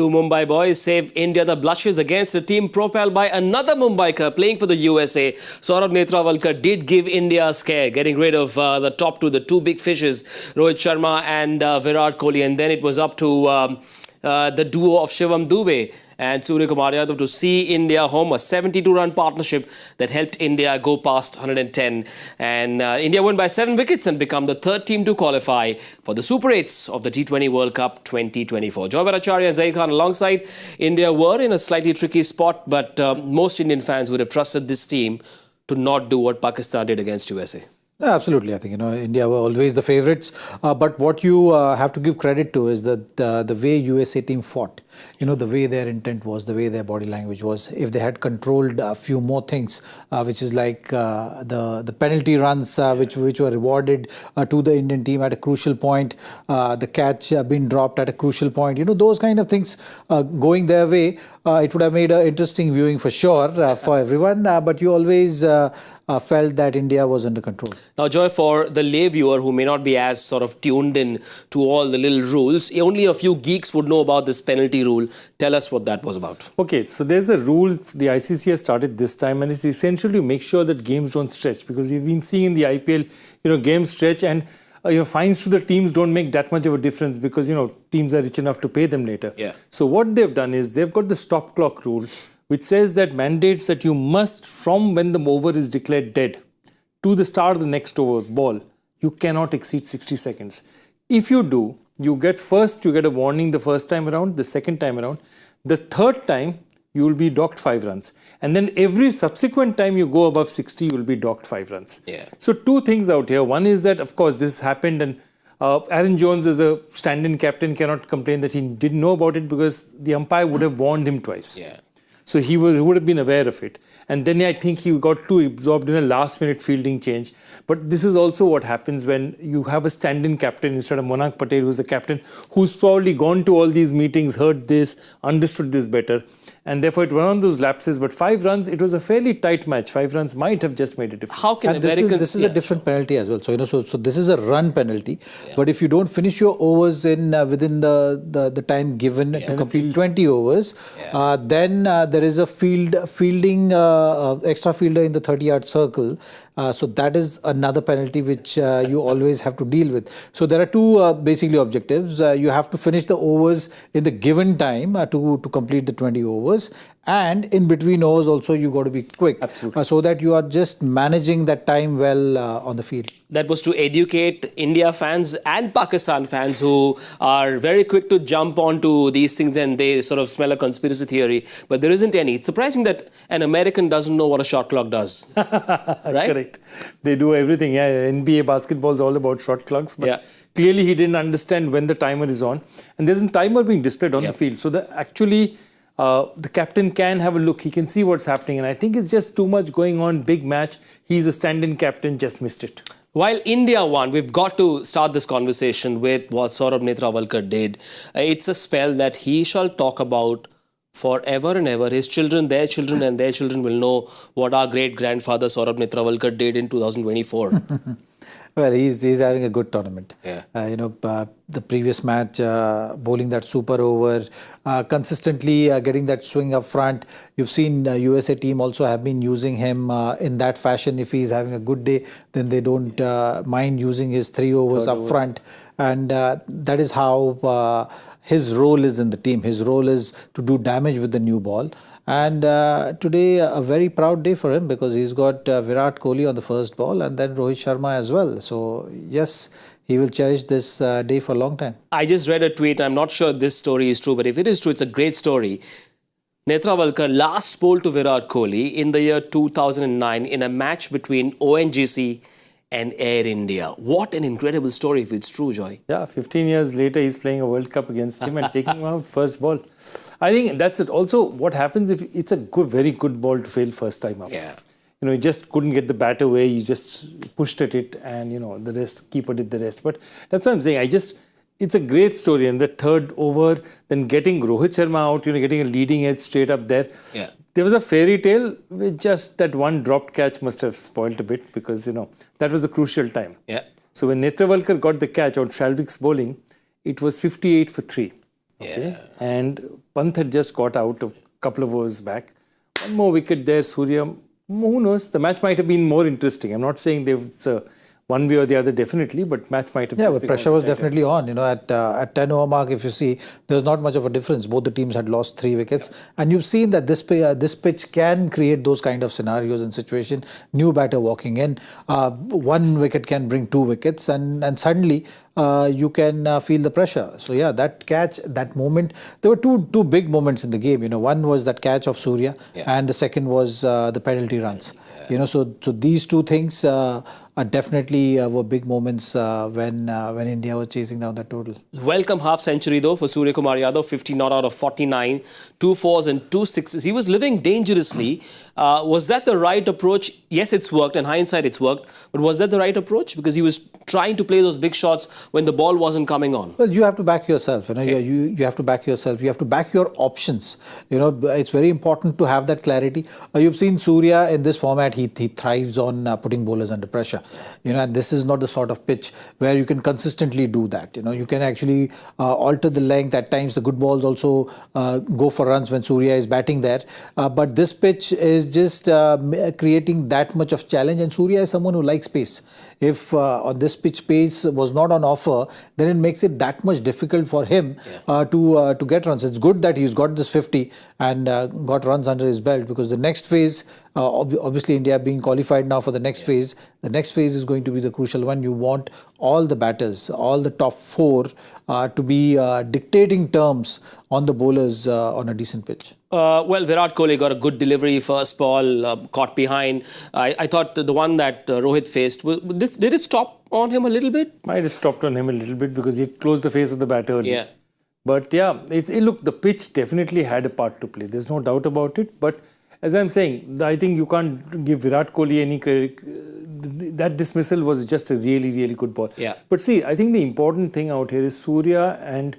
Two Mumbai boys saved India the blushes against a team propelled by another Mumbaiker playing for the USA. Netravalkar did give India a scare, getting rid of the two big fishes, Rohit Sharma and Virat Kohli. And then it was up to the duo of Shivam Dube and Suryakumar Yadav to see India home, a 72-run partnership that helped India go past 110. And India won by 7 wickets and become the third team to qualify for the Super 8s of the T20 World Cup 2024. Bhattacharjya and Zaheer Khan alongside India were in a slightly tricky spot, but most Indian fans would have trusted this team to not do what Pakistan did against USA. Yeah, absolutely. I think, India were always the favourites. But what you have to give credit to is that the way USA team fought, the way their intent was, the way their body language was. If they had controlled a few more things, which is like the penalty runs, which were rewarded to the Indian team at a crucial point, the catch being dropped at a crucial point, those kind of things going their way, it would have made an interesting viewing for sure for everyone. But you always felt that India was under control. Now, Joy, for the lay viewer who may not be as sort of tuned in to all the little rules, only a few geeks would know about this penalty rule. Tell us what that was about. Okay, so there's a rule the ICC has started this time, and it's essentially to make sure that games don't stretch, because you've been seeing in the IPL, games stretch, and fines to the teams don't make that much of a difference because, teams are rich enough to pay them later. Yeah. So what they've done is they've got the stop clock rule, which says that mandates that you must, from when the over is declared dead to the start of the next over ball, you cannot exceed 60 seconds. If you do, you get a warning the first time around, the second time around. The third time, you will be docked 5 runs. And then every subsequent time you go above 60, you will be docked 5 runs. Yeah. So 2 things out here. One is that, of course, this happened, and Aaron Jones, as a stand-in captain, cannot complain that he didn't know about it because the umpire would have warned him twice. Yeah. So he would have been aware of it. And then I think he got too absorbed in a last-minute fielding change. But this is also what happens when you have a stand-in captain instead of Monank Patel, who's a captain, who's probably gone to all these meetings, heard this, understood this better. And therefore, it went on those lapses. But 5 runs, it was a fairly tight match. 5 runs might have just made a difference. How can Americans... This is a different penalty as well. So, so this is a run penalty. Yeah. But if you don't finish your overs in within the time given to complete 20 overs, then there is a fielding extra fielder in the 30-yard circle. So that is another penalty which you always have to deal with. So there are 2 basically objectives. You have to finish the overs in the given time to complete the 20 overs. And in between overs also you got to be quick. Absolutely. So that you are just managing that time well on the field. That was to educate India fans and Pakistan fans who are very quick to jump onto these things and they sort of smell a conspiracy theory, but there isn't any. It's surprising that an American doesn't know what a shot clock does. Right? Correct. They do everything. Yeah, NBA basketball is all about shot clocks, but clearly he didn't understand when the timer is on. And there's a timer being displayed on the field. So the captain can have a look. He can see what's happening. And I think it's just too much going on. Big match. He's a stand-in captain. Just missed it. While India won, we've got to start this conversation with what Netravalkar did. It's a spell that he shall talk about forever and ever. His children, their children and their children will know what our great-grandfather Netravalkar did in 2024. Well, he's having a good tournament. Yeah. The previous match, bowling that super over, consistently getting that swing up front. You've seen USA team also have been using him in that fashion. If he's having a good day, then they don't mind using his 3 overs up front. And that is how his role is in the team. His role is to do damage with the new ball. And today, a very proud day for him because he's got Virat Kohli on the first ball and then Rohit Sharma as well. So, yes, he will cherish this day for a long time. I just read a tweet. I'm not sure this story is true, but if it is true, it's a great story. Netravalkar last bowled to Virat Kohli in the year 2009 in a match between ONGC and Air India. What an incredible story if it's true, Joy. Yeah, 15 years later, he's playing a World Cup against him and taking him out first ball. I think that's it. Also, what happens if it's a very good ball to fail first time out? Yeah. You just couldn't get the bat away. You just pushed at it and, the rest, keeper did the rest. But that's what I'm saying. It's a great story. And the third over, then getting Rohit Sharma out, getting a leading edge straight up there. Yeah. There was a fairy tale with just that one dropped catch must have spoiled a bit because, that was a crucial time. Yeah. So when Netravalkar got the catch out Shalvik's bowling, it was 58 for 3. Okay. Yeah. And Pant had just got out a couple of overs back. One more wicket there, Surya. Who knows? The match might have been more interesting. I'm not saying it's one way or the other, definitely, but match might have. Yeah, but pressure was definitely on. At 10 over mark, if you see, there was not much of a difference. Both the teams had lost 3 wickets, and you've seen that this pitch can create those kind of scenarios and situations. New batter walking in, 1 wicket can bring 2 wickets, and suddenly you can feel the pressure. So yeah, that catch, that moment, there were two big moments in the game. One was that catch of Surya, and the second was the penalty runs. So these two things are definitely were big moments when India was chasing down that total. Welcome half century though for Suryakumar Yadav, 50 not out of 49, 2 fours and 2 sixes. He was living dangerously. Was that the right approach? Yes, it's worked. In hindsight, it's worked. But was that the right approach? Because he was trying to play those big shots when the ball wasn't coming on. Well, you have to back yourself. You have to back yourself. You have to back your options. It's very important to have that clarity. You've seen Surya in this format. He thrives on putting bowlers under pressure. And this is not the sort of pitch where you can consistently do that. You can actually alter the length. At times, the good balls also go for runs when Surya is batting there. But this pitch is just creating that much of challenge. And Surya is someone who likes pace. If on this pitch pace was not on offer, then it makes it that much difficult for him to get runs. It's good that he's got this 50 and got runs under his belt, because the next phase, obviously India being qualified now for the next phase, the next phase is going to be the crucial one. You want all the batters, all the top 4 to be dictating terms on the bowlers on a decent pitch. Well, Virat Kohli got a good delivery, first ball, caught behind. I thought the one that Rohit faced, did it stop on him a little bit? Might have stopped on him a little bit because he closed the face of the batter early. Yeah. But yeah, look, the pitch definitely had a part to play. There's no doubt about it. But as I'm saying, I think you can't give Virat Kohli any credit. That dismissal was just a really, really good ball. Yeah. But see, I think the important thing out here is Surya and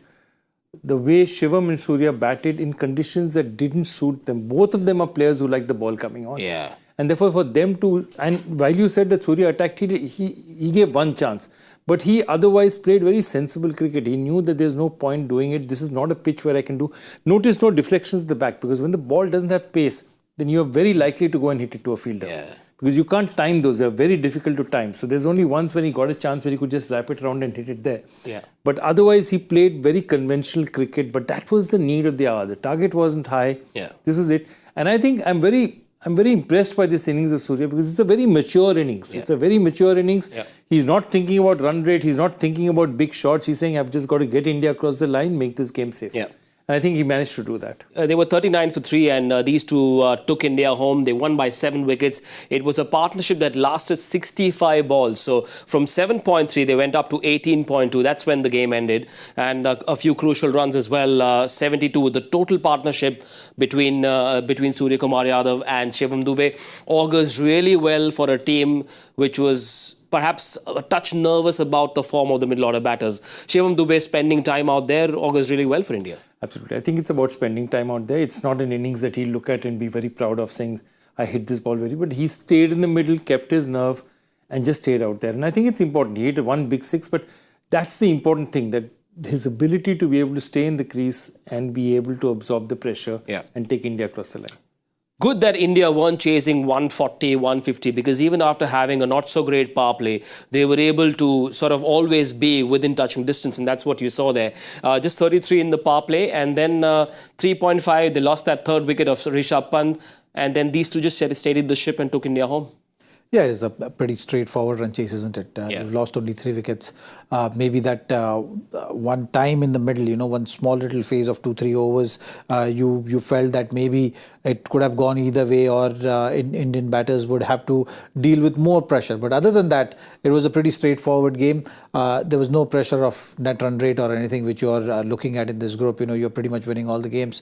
the way Shivam and Surya batted in conditions that didn't suit them. Both of them are players who like the ball coming on. Yeah. And therefore, for them to... And while you said that Surya attacked, he gave one chance. But he otherwise played very sensible cricket. He knew that there's no point doing it. This is not a pitch where I can do... Notice no deflections at the back, because when the ball doesn't have pace, then you're very likely to go and hit it to a fielder. Yeah. Because you can't time those. They're very difficult to time. So there's only once when he got a chance where he could just wrap it around and hit it there. Yeah. But otherwise, he played very conventional cricket. But that was the need of the hour. The target wasn't high. Yeah. This was it. And I think I'm very impressed by this innings of Surya, because it's a very mature innings. Yeah. It's a very mature innings. Yeah. He's not thinking about run rate. He's not thinking about big shots. He's saying, I've just got to get India across the line, make this game safe. Yeah. And I think he managed to do that. They were 39 for 3, and these two took India home. They won by 7 wickets. It was a partnership that lasted 65 balls. So from 7.3, they went up to 18.2. That's when the game ended. And a few crucial runs as well, 72. The total partnership between Suryakumar Yadav and Shivam Dube augurs really well for a team which was perhaps a touch nervous about the form of the middle order batters. Shivam Dube spending time out there augurs really well for India. Absolutely. I think it's about spending time out there. It's not an innings that he'll look at and be very proud of, saying, I hit this ball very, but he stayed in the middle, kept his nerve and just stayed out there. And I think it's important. He hit one big 6, but that's the important thing, that his ability to be able to stay in the crease and be able to absorb the pressure and take India across the line. Good that India weren't chasing 140, 150, because even after having a not-so-great power play, they were able to sort of always be within touching distance, and that's what you saw there. Just 33 in the power play, and then 3.5, they lost that third wicket of Rishabh Pant, and then these two just steadied the ship and took India home. Yeah, it is a pretty straightforward run chase, isn't it? You've lost only 3 wickets. Maybe that one time in the middle, one small little phase of 2-3 overs, you felt that maybe it could have gone either way, or Indian batters would have to deal with more pressure. But other than that, it was a pretty straightforward game. There was no pressure of net run rate or anything which you're looking at in this group. You're pretty much winning all the games.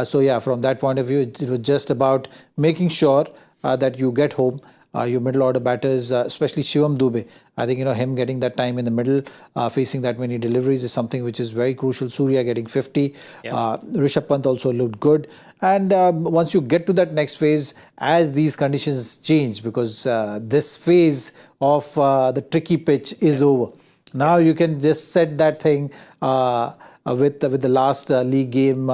So yeah, from that point of view, it was just about making sure that you get home. Your middle order batters, especially Shivam Dube, I think him getting that time in the middle, facing that many deliveries is something which is very crucial. Surya getting 50, Rishabh Pant also looked good, and once you get to that next phase, as these conditions change, because this phase of the tricky pitch is over. Now you can just set that thing with the last league game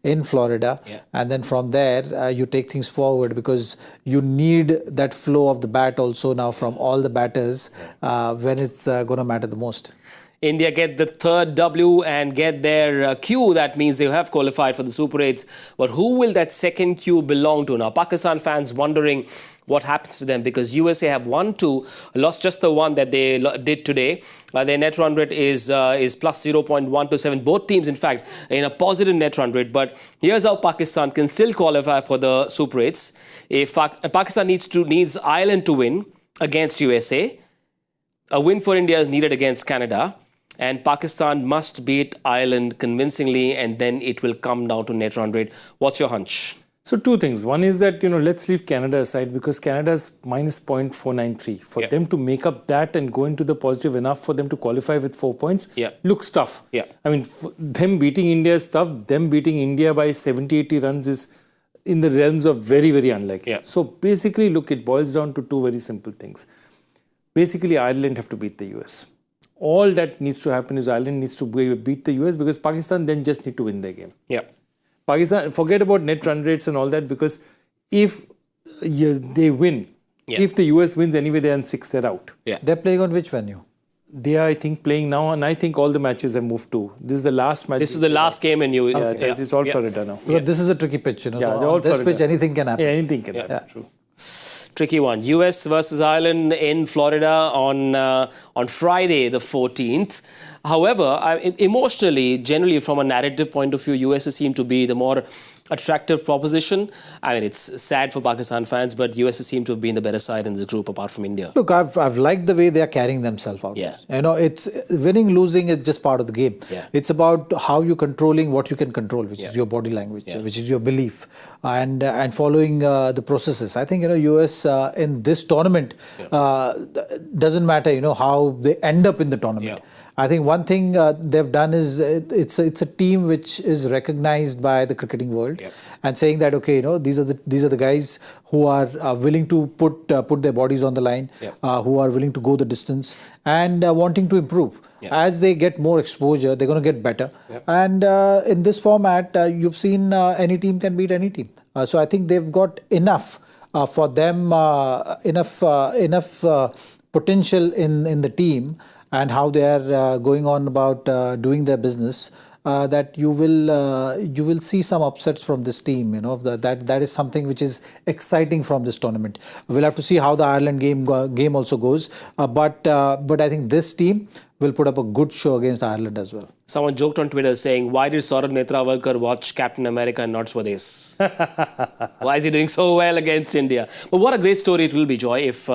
in Florida, and then from there you take things forward, because you need that flow of the bat also now from all the batters when it's going to matter the most. India get the third W and get their Q. That means they have qualified for the Super 8s. But who will that second Q belong to? Now, Pakistan fans wondering what happens to them, because USA have won 2, lost just the one that they did today. Their net run rate is plus 0.127. Both teams, in fact, in a positive net run rate. But here's how Pakistan can still qualify for the Super 8s. If Pakistan needs Ireland to win against USA, a win for India is needed against Canada. And Pakistan must beat Ireland convincingly, and then it will come down to net run rate. What's your hunch? So 2 things. One is that, let's leave Canada aside, because Canada's minus 0.493. For them to make up that and go into the positive enough for them to qualify with 4 points looks tough. I mean, them beating India is tough. Them beating India by 70-80 runs is in the realms of very, very unlikely. So basically, look, it boils down to 2 very simple things. Basically, Ireland have to beat the US. All that needs to happen is Ireland needs to beat the US, because Pakistan then just need to win their game. Pakistan, forget about net run rates and all that, because if they win, if the US wins anyway, they're in 6th, they're out. They're playing on which venue? They are, I think, playing now, and I think all the matches have moved to. This is the last match. This is the last game in it's all Florida now. Because this is a tricky pitch, Yeah, so on this pitch, anything can happen. Anything can happen. True. Tricky one. US versus Ireland in Florida on Friday the 14th. However, emotionally, generally from a narrative point of view, US seem to be the more attractive proposition. I mean, it's sad for Pakistan fans, but US seem to have been the better side in this group apart from India. Look, I've liked the way they are carrying themselves out. It's winning, losing is just part of the game. It's about how you're controlling what you can control, which is your body language, which is your belief, and following the processes. I think US in this tournament doesn't matter how they end up in the tournament. I think one thing they've done is it's a team which is recognized by the cricketing world, and saying that these are the guys who are willing to put their bodies on the line, who are willing to go the distance, and wanting to improve. As they get more exposure, they're going to get better. And in this format, you've seen any team can beat any team. So I think they've got enough for them, enough potential in the team, and how they are going on about doing their business, that you will see some upsets from this team. That is something which is exciting from this tournament. We'll have to see how the Ireland game also goes, but I think this team will put up a good show against Ireland as well. Someone joked on Twitter saying, "Why did Saurav Netravalkar watch Captain America and not Swades? Why is he doing so well against India?" But what a great story it will be, Joy, if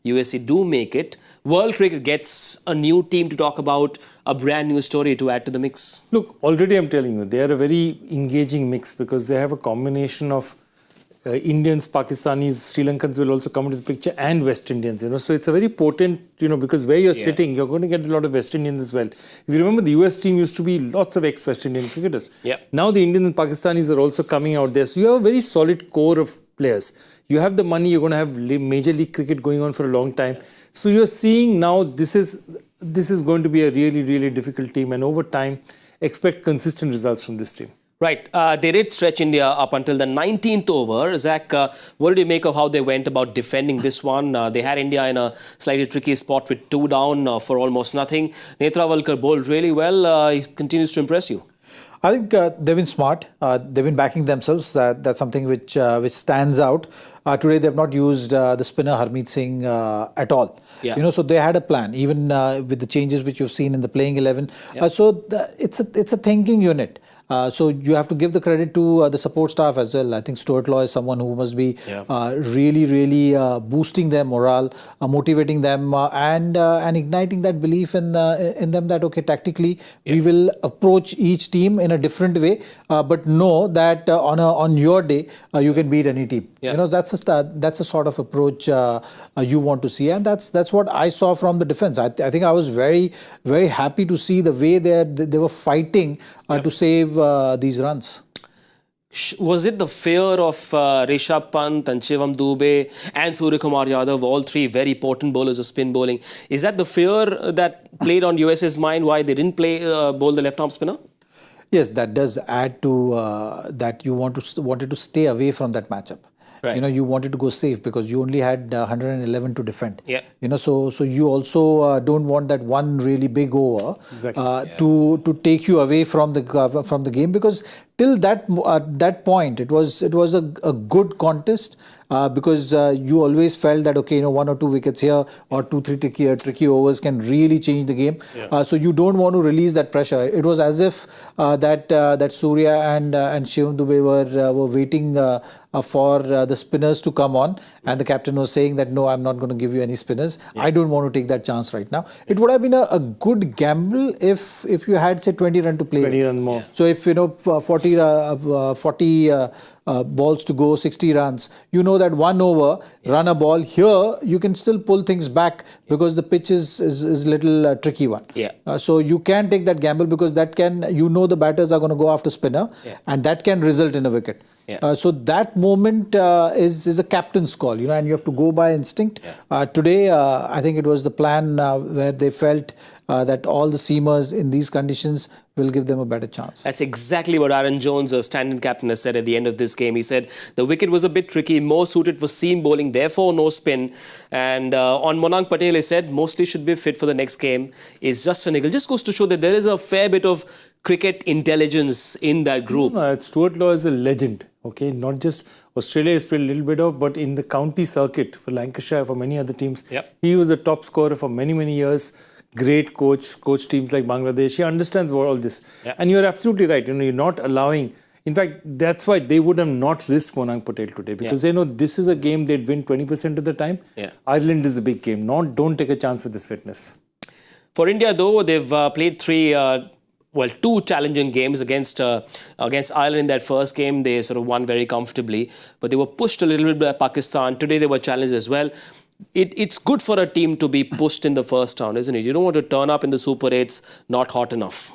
USA do make it. World cricket gets a new team to talk about, a brand new story to add to the mix. Look, already I'm telling you, they are a very engaging mix, because they have a combination of Indians, Pakistanis, Sri Lankans will also come into the picture, and West Indians. So it's a very potent, because where you're sitting, you're going to get a lot of West Indians as well. If you remember, the US team used to be lots of ex-West Indian cricketers. Now the Indians and Pakistanis are also coming out there. So you have a very solid core of players. You have the money, you're going to have Major League cricket going on for a long time. So you're seeing now this is going to be a really, really difficult team, and over time, expect consistent results from this team. Right. They did stretch India up until the 19th over. Zach, what did you make of how they went about defending this one? They had India in a slightly tricky spot with 2 down for almost nothing. Netravalkar bowled really well. He continues to impress you. I think they've been smart. They've been backing themselves. That's something which stands out. Today they've not used the spinner Harmeet Singh at all. So they had a plan, even with the changes which you've seen in the playing 11. It's a thinking unit. So you have to give the credit to the support staff as well. I think Stuart Law is someone who must be really, really boosting their morale, motivating them, and igniting that belief in them that tactically we will approach each team in a different way, but know that on your day you can beat any team. That's a sort of approach you want to see, and that's what I saw from the defense. I think I was very, very happy to see the way they were fighting to save these runs. Was it the fear of Rishabh Pant and Shivam Dube and Suryakumar Yadav, all three very potent bowlers of spin bowling? Is that the fear that played on USA's mind why they didn't play bowl the left-arm spinner? Yes, that does add to that you wanted to stay away from that matchup. Right. You know, you wanted to go safe because you only had 111 to defend. Yeah. You know, so you also don't want that one really big over to take you away from the game, because till that point it was a good contest because you always felt that, okay, you know, 1 or 2 wickets here or 2-3 tricky overs can really change the game. So you don't want to release that pressure. It was as if that Surya and Shivam Dube were waiting for the spinners to come on, and the captain was saying that no, I'm not going to give you any spinners. I don't want to take that chance right now. It would have been a good gamble if you had, say, 20 run to play. 20 run more. So if, you know, 40 balls to go, 60 runs, you know that 1 over, run a ball here, you can still pull things back because the pitch is a little tricky one. So you can take that gamble because that can, you know, the batters are going to go after spinner, and that can result in a wicket. So that moment is a captain's call, you know, and you have to go by instinct. Today, I think it was the plan where they felt that all the seamers in these conditions will give them a better chance. That's exactly what Aaron Jones, a stand-in captain, has said at the end of this game. He said the wicket was a bit tricky, more suited for seam bowling, therefore no spin. And on Monank, Patel, he said mostly should be fit for the next game. It's just a niggle. Just goes to show that there is a fair bit of cricket intelligence in that group. Stuart Law is a legend. Okay, not just Australia has played a little bit of, but in the county circuit for Lancashire, for many other teams, he was a top scorer for many years. Great coach teams like Bangladesh. He understands all this. And you're absolutely right. You know, you're not allowing. In fact, that's why they would have not risked Monank Patel today, because they know this is a game they'd win 20% of the time. Ireland is the big game. Don't take a chance with this fitness. For India, though, they've played 2 challenging games against Ireland. In that first game, they sort of won very comfortably, but they were pushed a little bit by Pakistan. Today, they were challenged as well. It's good for a team to be pushed in the first round, isn't it? You don't want to turn up in the Super 8s not hot enough.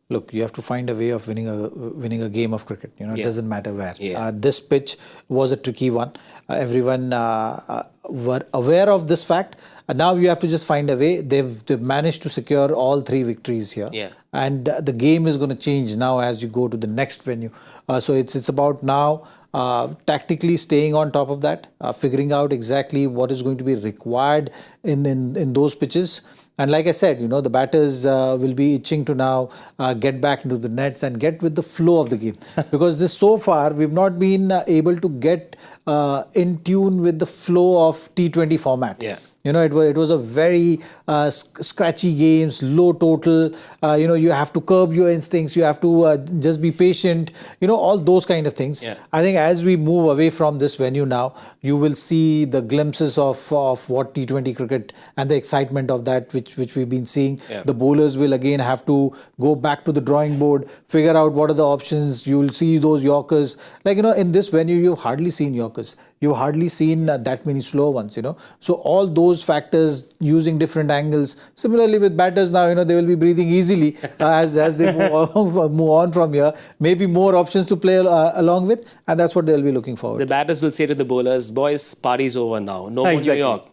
Look, you have to find a way of winning a game of cricket. You know, it doesn't matter where. This pitch was a tricky one. Everyone were aware of this fact. Now you have to just find a way. They've managed to secure all 3 victories here. And the game is going to change now as you go to the next venue. So it's about now tactically staying on top of that, figuring out exactly what is going to be required in those pitches. And like I said, you know, the batters will be itching to now get back into the nets and get with the flow of the game. Because so far, we've not been able to get in tune with the flow of T20 format. You know, it was a very scratchy games, low total. You know, you have to curb your instincts. You have to just be patient. You know, all those kind of things. I think as we move away from this venue now, you will see the glimpses of what T20 cricket and the excitement of that which we've been seeing. The bowlers will again have to go back to the drawing board, figure out what are the options. You'll see those Yorkers. Like, you know, in this venue, you've hardly seen Yorkers. You've hardly seen that many slow ones, you know. So all those factors using different angles. Similarly with batters now, you know, they will be breathing easily as they move on from here. Maybe more options to play along with, and that's what they'll be looking forward. The batters will say to the bowlers, boys, party's over now. No more New York.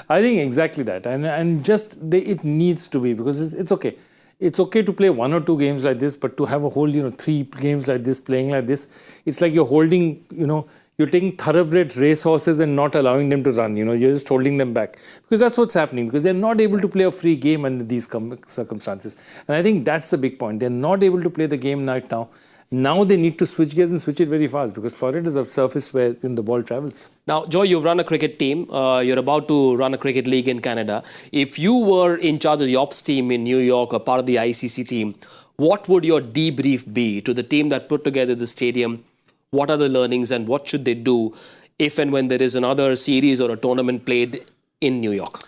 I think exactly that. And just it needs to be, because it's okay. It's okay to play 1 or 2 games like this, but to have a whole, you know, 3 games like this, playing like this, it's like you're holding, you know, you're taking thoroughbred race horses and not allowing them to run. You know, you're just holding them back. Because that's what's happening. Because they're not able to play a free game under these circumstances. And I think that's the big point. They're not able to play the game right now. Now they need to switch gears and switch it very fast, because Florida is a surface where the ball travels. Now, Joy, you've run a cricket team. You're about to run a cricket league in Canada. If you were in charge of the ops team in New York or part of the ICC team, what would your debrief be to the team that put together the stadium? What are the learnings and what should they do if and when there is another series or a tournament played in New York?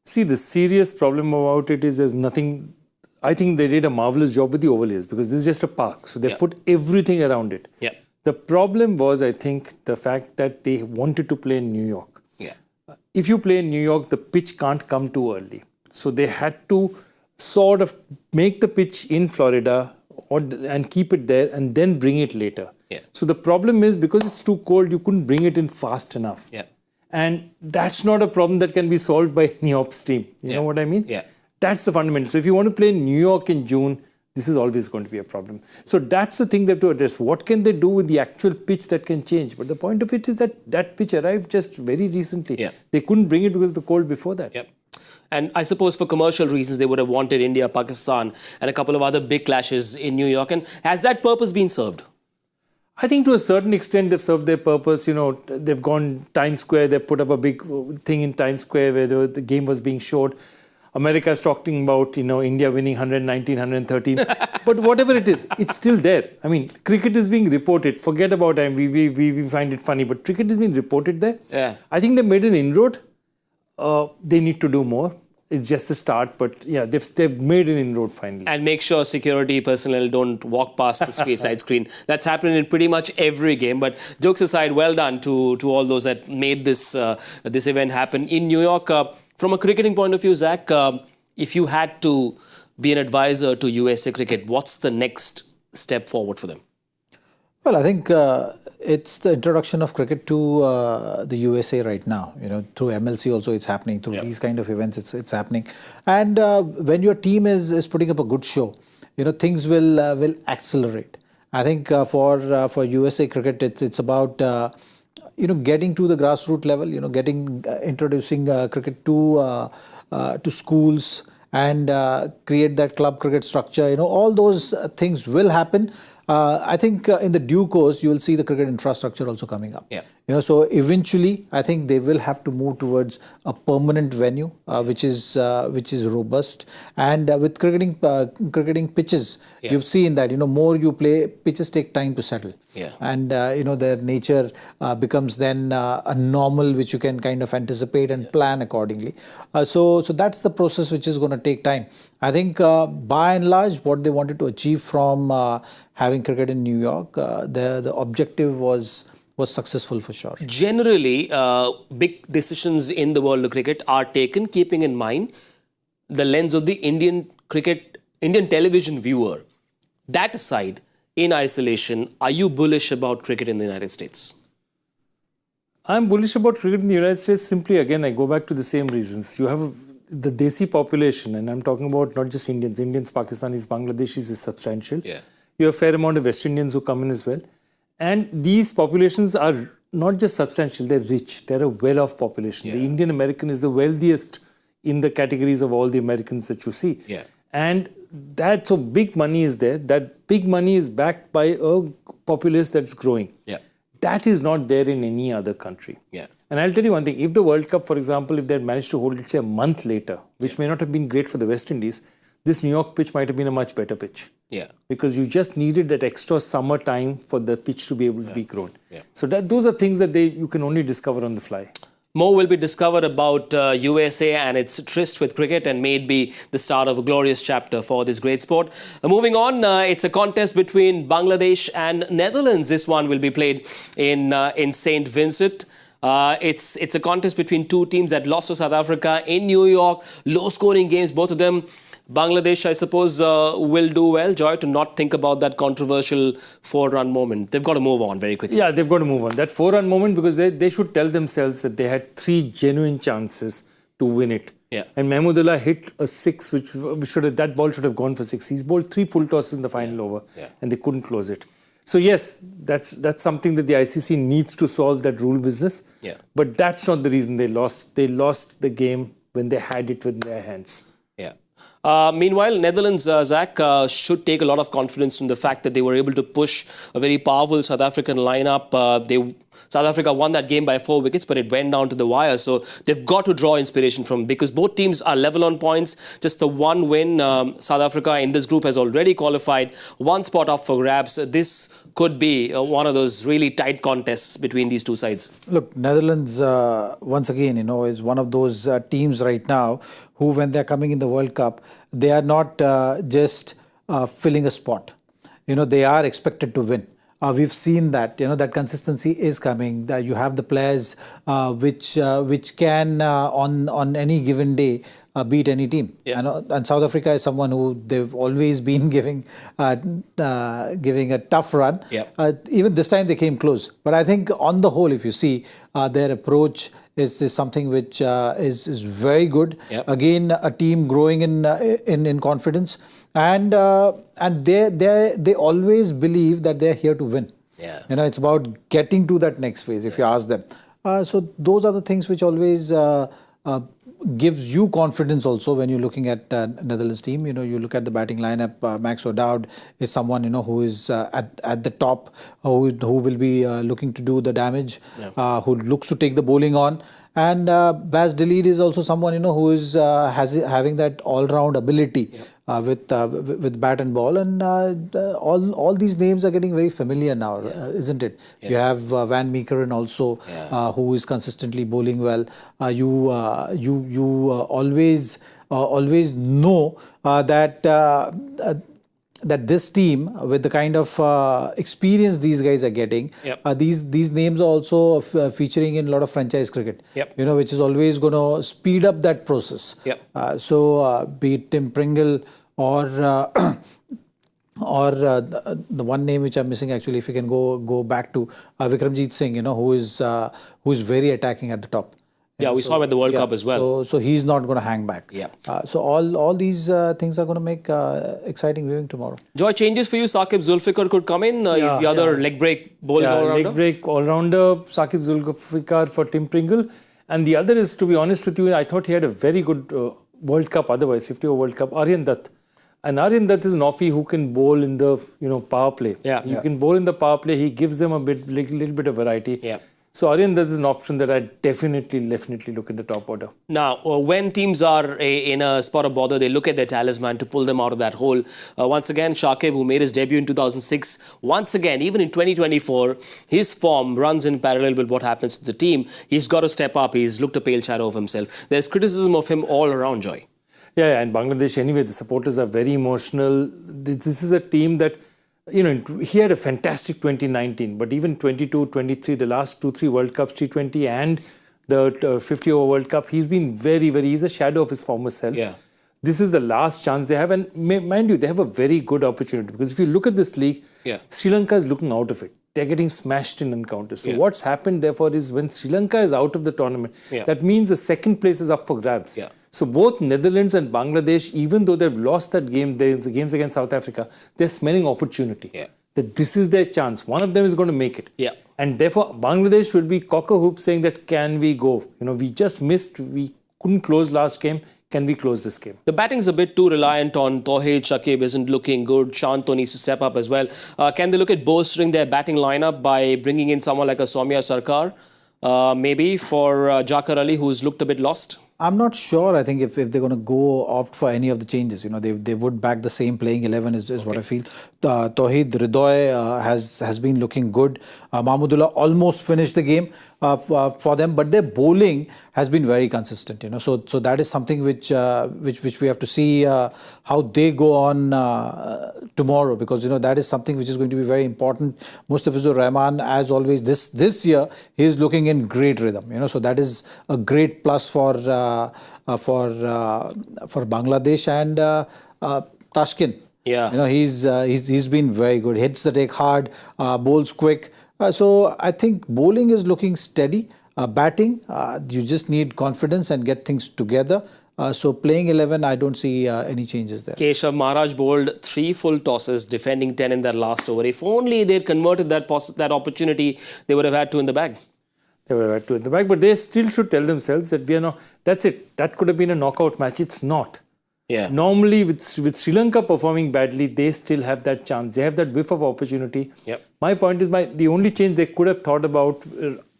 See, the serious problem about it is there's nothing. I think they did a marvelous job with the overlays, because this is just a park. So they put everything around it. The problem was, I think, the fact that they wanted to play in New York. If you play in New York, the pitch can't come too early. So they had to sort of make the pitch in Florida and keep it there and then bring it later. Yeah. So the problem is, because it's too cold, you couldn't bring it in fast enough. Yeah. And that's not a problem that can be solved by any ops team. You know what I mean? Yeah. That's the fundamental. So if you want to play in New York in June, this is always going to be a problem. So that's the thing they have to address. What can they do with the actual pitch that can change? But the point of it is that that pitch arrived just very recently. Yeah. They couldn't bring it because of the cold before that. Yep. And I suppose for commercial reasons, they would have wanted India, Pakistan, and a couple of other big clashes in New York. And has that purpose been served? I think to a certain extent they've served their purpose. You know, they've gone Times Square, they've put up a big thing in Times Square where the game was being showed. America is talking about, India winning 119, 113. But whatever it is, it's still there. I mean, cricket is being reported. Forget about it. We find it funny, but cricket is being reported there. Yeah. I think they made an inroad. They need to do more. It's just the start, but yeah, they've made an inroad finally. And make sure security personnel don't walk past the side screen. That's happening in pretty much every game. But jokes aside, well done to all those that made this event happen in New York. From a cricketing point of view, Zach, if you had to be an advisor to USA Cricket, what's the next step forward for them? Well, I think it's the introduction of cricket to the USA right now. Through MLC also it's happening. Through these kind of events, it's happening. And when your team is putting up a good show, things will accelerate. I think for USA Cricket, it's about getting to the grassroots level. Introducing cricket to schools and create that club cricket structure. All those things will happen. I think in the due course, you will see the cricket infrastructure also coming up. Yeah. So eventually, I think they will have to move towards a permanent venue, which is robust. And with cricketing pitches, you've seen that more you play, pitches take time to settle. Yeah. And their nature becomes then a normal, which you can kind of anticipate and plan accordingly. So that's the process which is going to take time. I think by and large, what they wanted to achieve from having cricket in New York, the objective was successful for sure. Generally, big decisions in the world of cricket are taken keeping in mind the lens of the Indian television viewer. That aside, in isolation, are you bullish about cricket in the United States? I'm bullish about cricket in the United States simply, again, I go back to the same reasons. You have the Desi population, and I'm talking about not just Indians, Pakistanis, Bangladeshis is substantial. Yeah. You have a fair amount of West Indians who come in as well. And these populations are not just substantial, they're rich. They're a well-off population. The Indian American is the wealthiest in the categories of all the Americans that you see. Yeah. And so big money is there. That big money is backed by a populace that's growing. Yeah. That is not there in any other country. Yeah. And I'll tell you one thing. If the World Cup, for example, if they had managed to hold it, say, a month later, which may not have been great for the West Indies, this New York pitch might have been a much better pitch. Yeah. Because you just needed that extra summer time for the pitch to be able to be grown. Yeah. So those are things that you can only discover on the fly. More will be discovered about USA and its tryst with cricket and may it be the start of a glorious chapter for this great sport. Moving on, it's a contest between Bangladesh and Netherlands. This one will be played in St. Vincent. It's a contest between two teams that lost to South Africa in New York. Low-scoring games, both of them. Bangladesh, I suppose, will do well, Joy, to not think about that controversial 4-run moment. They've got to move on very quickly. Yeah, they've got to move on. That 4-run moment, because they should tell themselves that they had 3 genuine chances to win it. Yeah. And Mahmudullah hit a 6, that ball should have gone for 6. He's bowled 3 full tosses in the final over, and they couldn't close it. So yes, that's something that the ICC needs to solve, that rule business. Yeah. But that's not the reason they lost. They lost the game when they had it in their hands. Yeah. Meanwhile, Netherlands, Zach, should take a lot of confidence from the fact that they were able to push a very powerful South African lineup. South Africa won that game by 4 wickets, but it went down to the wire. So they've got to draw inspiration from, because both teams are level on points. Just the one win. South Africa in this group has already qualified. 1 spot up for grabs. This could be one of those really tight contests between these two sides. Look, Netherlands, once again, is one of those teams right now who, when they're coming in the World Cup, they are not just filling a spot. They are expected to win. We've seen that, that consistency is coming. That you have the players which can, on any given day, beat any team. And South Africa is someone who they've always been giving a tough run. Even this time they came close. But I think on the whole, if you see, their approach is something which is very good. Again, a team growing in confidence, and they always believe that they're here to win. It's about getting to that next phase. If you ask them, so those are the things which always gives you confidence also when you're looking at Netherlands team. You look at the batting lineup. Max O'Dowd is someone who is at the top, who will be looking to do the damage, who looks to take the bowling on. And Baz de Leede is also someone who is having that all-round ability with bat and ball, and all these names are getting very familiar now, isn't it? You have Van Meekeren also, who is consistently bowling well. You always know that this team, with the kind of experience these guys are getting, these names are also featuring in a lot of franchise cricket, which is always going to speed up that process. So be it Tim Pringle or the one name which I'm missing actually, if you can go back to Vikramjit Singh, who is very attacking at the top. We saw him at the World Cup as well. So he's not going to hang back. So all these things are going to make exciting viewing tomorrow. Joy, changes for you. Saqib Zulfikar could come in. He's the other leg break bowling all-rounder. Leg break all-rounder, Saqib Zulfikar for Tim Pringle. And the other is, to be honest with you, I thought he had a very good World Cup otherwise, 50-over World Cup, Aryan Dutt. And Aryan Dutt is an offie who can bowl in the power play. You can bowl in the power play. He gives them a little bit of variety. So Aryan Dutt is an option that I definitely look in the top order. Now, when teams are in a spot of bother, they look at their talisman to pull them out of that hole. Once again, Shakib, who made his debut in 2006, once again, even in 2024, his form runs in parallel with what happens to the team. He's got to step up. He's looked a pale shadow of himself. There's criticism of him all around, Joy. And Bangladesh, anyway, the supporters are very emotional. This is a team that, he had a fantastic 2019, but even 22, 23, the last 2-3 World Cups, T20 and the 50-over World Cup, he's been he's a shadow of his former self. This is the last chance they have, and mind you, they have a very good opportunity, because if you look at this league, Sri Lanka is looking out of it. They're getting smashed in encounters. So what's happened, therefore, is when Sri Lanka is out of the tournament, that means the second place is up for grabs. So both Netherlands and Bangladesh, even though they've lost that game, the games against South Africa, they're smelling opportunity. That this is their chance. One of them is going to make it. And therefore, Bangladesh will be cock-a-hoop saying that, can we go? We just missed. We couldn't close last game. Can we close this game? The batting's a bit too reliant on Tauhid. Shakib isn't looking good. Shanto needs to step up as well. Can they look at bolstering their batting lineup by bringing in someone like a Soumya Sarkar? Maybe for Jakar Ali, who's looked a bit lost? I'm not sure. I think if they're going to go opt for any of the changes, they would back the same playing 11 is what I feel. Tauhid Ridoy has been looking good. Mahmudullah almost finished the game for them, but their bowling has been very consistent. So that is something which we have to see how they go on tomorrow, because that is something which is going to be very important. Mustafizur Rahman, as always, this year he is looking in great rhythm. So that is a great plus for Bangladesh. And Tashkent, he's been very good. Hits the deck hard, bowls quick. So I think bowling is looking steady. Batting, you just need confidence and get things together. So playing 11, I don't see any changes there. Keshav Maharaj bowled 3 full tosses, defending 10 in that last over. If only they'd converted that opportunity, they would have had 2 in the bag. They would have had 2 in the bag, but they still should tell themselves that we are not. That's it. That could have been a knockout match. It's not. Normally, with Sri Lanka performing badly, they still have that chance. They have that whiff of opportunity. My point is, the only change they could have thought about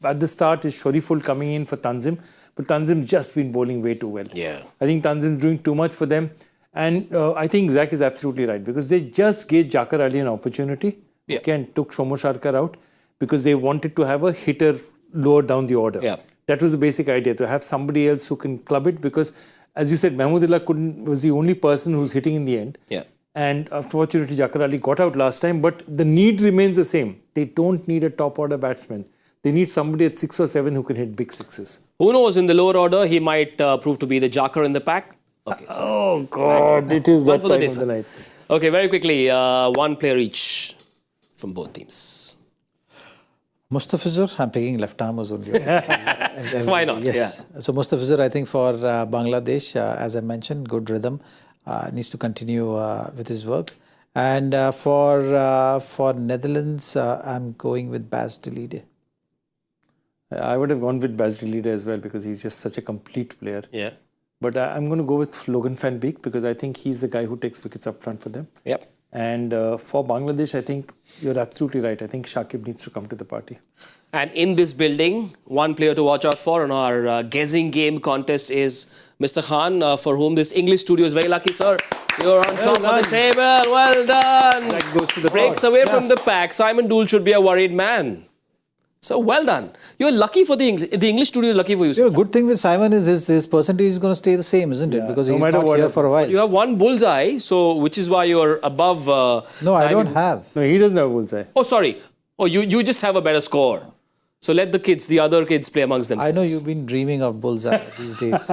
at the start is Shariful coming in for Tanzim, but Tanzim's just been bowling way too well. I think Tanzim's doing too much for them, and I think Zach is absolutely right, because they just gave Jakar Ali an opportunity and took Shomo Sharkar out because they wanted to have a hitter lower down the order. That was the basic idea, to have somebody else who can club it, because as you said, Mahmudullah was the only person who's hitting in the end. And unfortunately, Jakar Ali got out last time, but the need remains the same. They don't need a top order batsman. They need somebody at 6 or 7 who can hit big sixes. Who knows, in the lower order, he might prove to be the Jakar in the pack. Okay, sorry. Oh God, it is One that for the time day, of sir. the night. Okay, very quickly, one player each from both teams. Mustafizur, I'm picking left armers only. Why not? Yes. So Mustafizur, I think for Bangladesh, as I mentioned, good rhythm, needs to continue with his work. And for Netherlands, I'm going with Bas de Leede. I would have gone with Bas de Leede as well because he's just such a complete player. Yeah. But I'm going to go with Logan van Beek because I think he's the guy who takes wickets up front for them. Yep. And for Bangladesh, I think you're absolutely right. I think Shakib needs to come to the party. And in this building, one player to watch out for on our guessing game contest is Mr. Khan, for whom this English studio is very lucky, sir. You're on top of the table. Well done. That goes to the Breaks board. away from the pack. Simon Dool should be a worried man. So well done. You're lucky for the English studio is lucky for you, sir. You know, good thing with Simon is his percentage is going to stay the same, isn't it? Because no he's matter not what here for a while. You have one bullseye, so which is why you're above. No, I don't have. No, he doesn't have bullseye. Oh, sorry. Oh, you just have a better score. So let the other kids play amongst themselves. I know you've been dreaming of bullseye these days.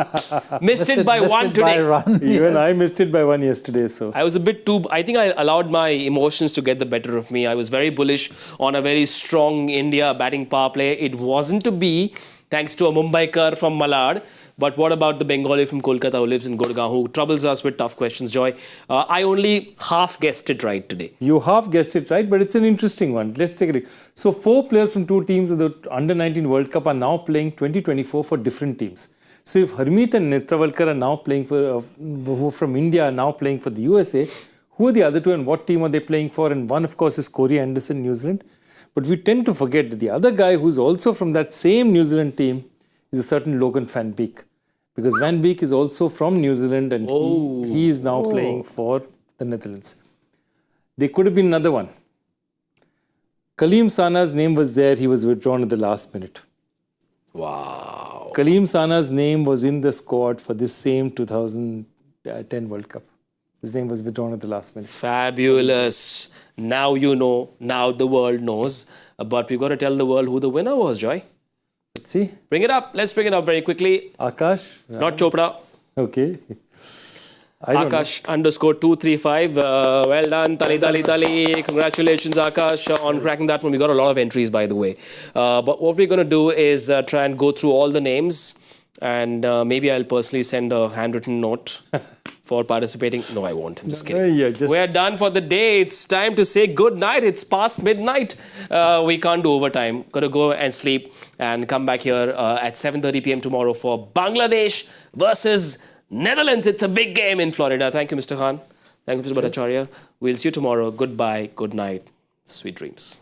Missed it by one today. Even I missed it by one yesterday. So I was a bit too. I think I allowed my emotions to get the better of me. I was very bullish on a very strong India batting power play. It wasn't to be, thanks to a Mumbaikar from Malad. But what about the Bengali from Kolkata who lives in Gurgaon, who troubles us with tough questions, Joy? I only half guessed it right today. you half guessed it right, but it's an interesting one. Let's take a look. So 4 players from 2 teams of the Under-19 World Cup are now playing 2024 for different teams. So if Hardik and Netravalkar are now playing for, who are from India are now playing for the USA, who are the other 2 and what team are they playing for? And one, of course, is Corey Anderson, New Zealand. But we tend to forget that the other guy who's also from that same New Zealand team is a certain Logan van Beek. Because Van Beek is also from New Zealand and he is now playing for the Netherlands. There could have been another one. Kaleem Sana's name was there. He was withdrawn at the last minute. Wow. Kaleem Sana's name was in the squad for this same 2010 World Cup. His name was withdrawn at the last minute. Fabulous. Now you know. Now the world knows. But we've got to tell the world who the winner was, Joy. Let's see. Bring it up. Let's bring it up very quickly. Akash. Not Chopra. Okay. I don't Akash _235. Well done. Tali. Congratulations, Akash, on cracking that one. We got a lot of entries, by the way. But what we're going to do is try and go through all the names. And maybe I'll personally send a handwritten note for participating. No, I won't. I'm just kidding. We're done for the day. It's time to say good night. It's past midnight. We can't do overtime. Got to go and sleep and come back here at 7:30 p.m. tomorrow for Bangladesh versus Netherlands. It's a big game in Florida. Thank you, Mr. Khan. Thank you, Mr. Bhattacharya. We'll see you tomorrow. Goodbye. Good night. Sweet dreams.